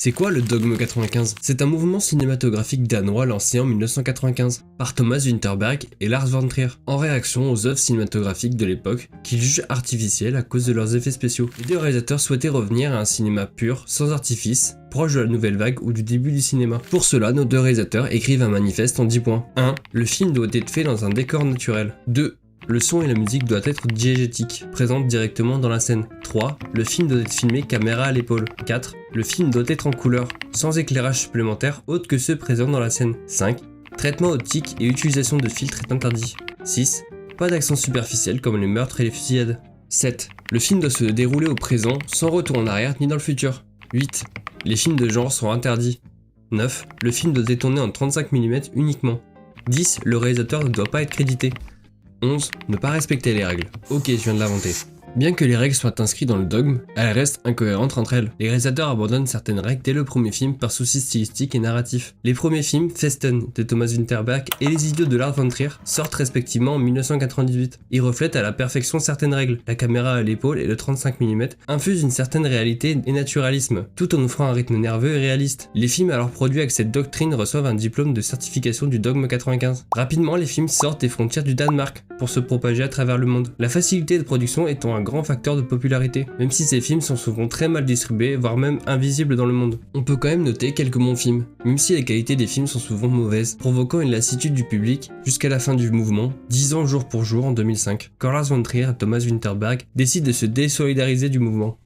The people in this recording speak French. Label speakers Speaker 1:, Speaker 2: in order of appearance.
Speaker 1: C'est quoi le Dogme 95? C'est un mouvement cinématographique danois lancé en 1995 par Thomas Vinterberg et Lars von Trier, en réaction aux œuvres cinématographiques de l'époque qu'ils jugent artificielles à cause de leurs effets spéciaux. Les deux réalisateurs souhaitaient revenir à un cinéma pur, sans artifice, proche de la nouvelle vague ou du début du cinéma. Pour cela, nos deux réalisateurs écrivent un manifeste en 10 points. 1. Le film doit être fait dans un décor naturel. 2. Le son et la musique doivent être diégétiques, présentes directement dans la scène. 3. Le film doit être filmé caméra à l'épaule. 4. Le film doit être en couleur, sans éclairage supplémentaire autre que ceux présents dans la scène. 5. Traitement optique et utilisation de filtres est interdit. 6. Pas d'accent superficiel comme les meurtres et les fusillades. 7. Le film doit se dérouler au présent, sans retour en arrière ni dans le futur. 8. Les films de genre sont interdits. 9. Le film doit être tourné en 35 mm uniquement. 10. Le réalisateur ne doit pas être crédité. 11. Ne pas respecter les règles. Ok, je viens de l'inventer. Bien que les règles soient inscrites dans le dogme, elles restent incohérentes entre elles. Les réalisateurs abandonnent certaines règles dès le premier film par souci stylistique et narratif. Les premiers films, Festen de Thomas Vinterberg et Les Idiots de Lars von Trier, sortent respectivement en 1998. Ils reflètent à la perfection certaines règles. La caméra à l'épaule et le 35 mm infusent une certaine réalité et naturalisme, tout en offrant un rythme nerveux et réaliste. Les films alors produits avec cette doctrine reçoivent un diplôme de certification du dogme 95. Rapidement, les films sortent des frontières du Danemark pour se propager à travers le monde. La facilité de production étant un grand facteur de popularité, même si ces films sont souvent très mal distribués, voire même invisibles dans le monde. On peut quand même noter quelques bons films, même si les qualités des films sont souvent mauvaises, provoquant une lassitude du public jusqu'à la fin du mouvement, 10 ans jour pour jour en 2005, quand Lars von Trier et Thomas Vinterberg décident de se désolidariser du mouvement.